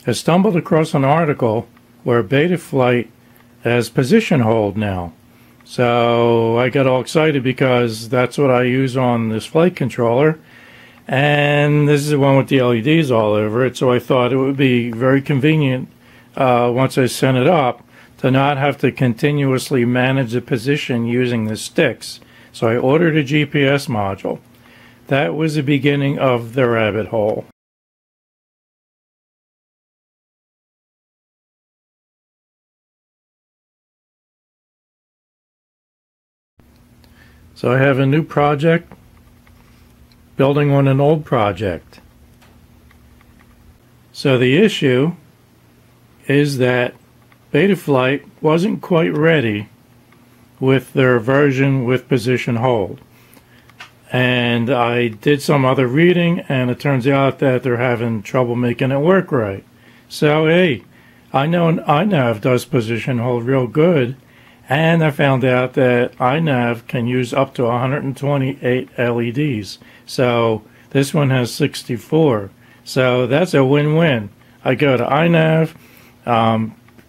I stumbled across an article where Betaflight has position hold now. So I got all excited because that's what I use on this flight controller. And this is the one with the LEDs all over it. So I thought it would be very convenient once I sent it up to not have to continuously manage the position using the sticks. So I ordered a GPS module. That was the beginning of the rabbit hole. So I have a new project building on an old project. So the issue is that Betaflight wasn't quite ready with their version with position hold. And I did some other reading, and it turns out that they're having trouble making it work right. So hey, I know iNav does position hold real good, and I found out that iNav can use up to 128 LEDs. So this one has 64. So that's a win-win. I go to iNav,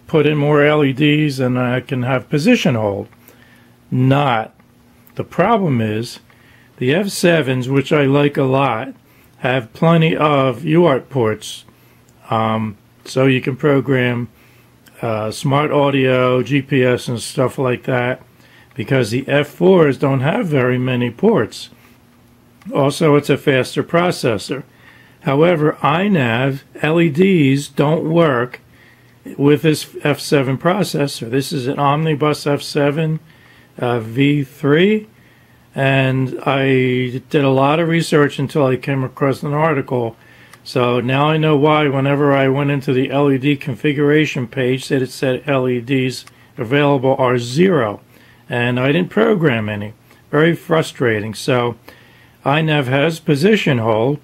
put in more LEDs, and I can have position hold. Not. The problem is the F7s, which I like a lot, have plenty of UART ports. So you can program smart audio, GPS, and stuff like that, because the F4s don't have very many ports. Also, it's a faster processor. However, iNav LEDs don't work with this F7 processor. This is an Omnibus F7 V3, and I did a lot of research until I came across an article. So now I know why whenever I went into the LED configuration page that it said LEDs available are 0, and I didn't program any. Very frustrating. So iNav has position hold,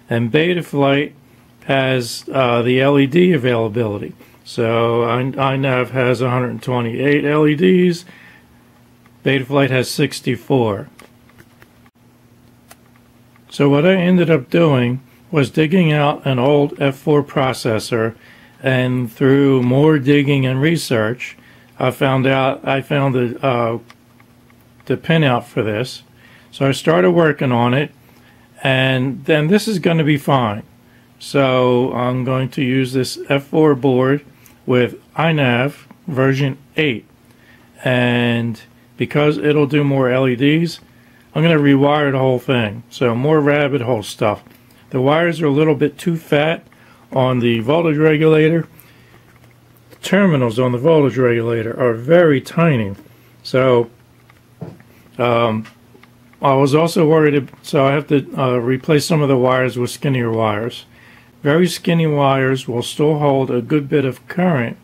and Betaflight has the LED availability. So iNav has 128 LEDs, Betaflight has 64. So what I ended up doing was digging out an old F4 processor, and through more digging and research, I found the pinout for this. So I started working on it, and then this is going to be fine. So I'm going to use this F4 board with iNav version 8, and because it'll do more LEDs, I'm going to rewire the whole thing. So more rabbit hole stuff. The wires are a little bit too fat on the voltage regulator. The terminals on the voltage regulator are very tiny. So I was also worried, so I have to replace some of the wires with skinnier wires. Very skinny wires will still hold a good bit of current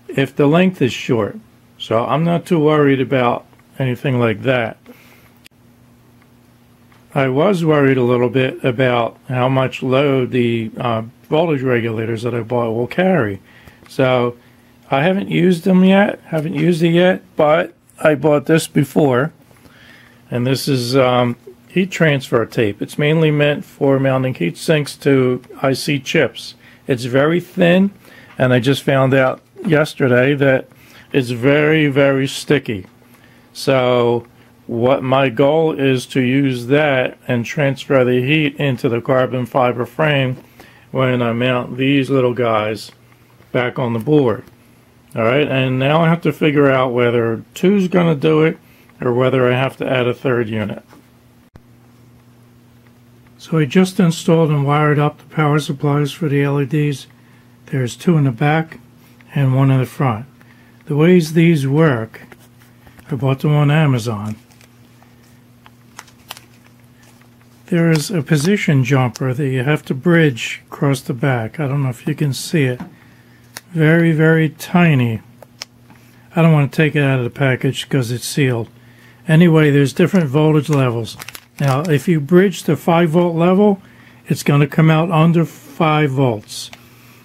if the length is short. So I'm not too worried about anything like that. I was worried a little bit about how much load the voltage regulators that I bought will carry. So I haven't used them yet, haven't used it yet, but I bought this before. And this is heat transfer tape. It's mainly meant for mounting heat sinks to IC chips. It's very thin, and I just found out yesterday that it's very, very sticky. So what my goal is to use that and transfer the heat into the carbon fiber frame when I mount these little guys back on the board. Alright, and now I have to figure out whether 2 is going to do it or whether I have to add a third unit. So I just installed and wired up the power supplies for the LEDs. There's 2 in the back and 1 in the front. The ways these work, I bought them on Amazon. There is a position jumper that you have to bridge across the back. I don't know if you can see it. Very, very tiny. I don't want to take it out of the package because it's sealed. Anyway, there's different voltage levels. Now, if you bridge the 5 volt level, it's going to come out under 5 volts.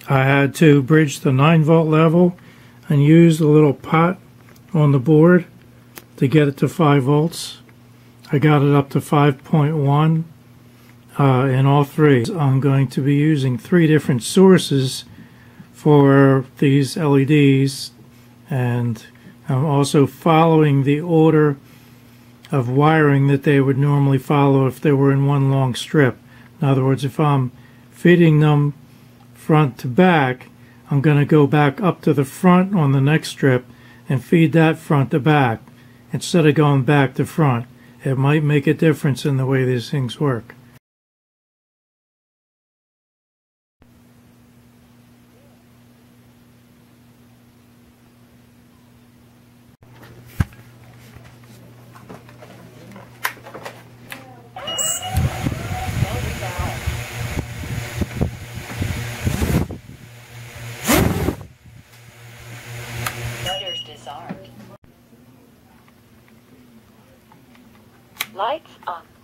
I had to bridge the 9 volt level and use the little pot on the board to get it to 5 volts. I got it up to 5.1 in all 3. I'm going to be using 3 different sources for these LEDs, and I'm also following the order of wiring that they would normally follow if they were in one long strip. In other words, if I'm feeding them front to back, I'm going to go back up to the front on the next strip and feed that front to back instead of going back to front. It might make a difference in the way these things work. Motors disarmed. Lights on.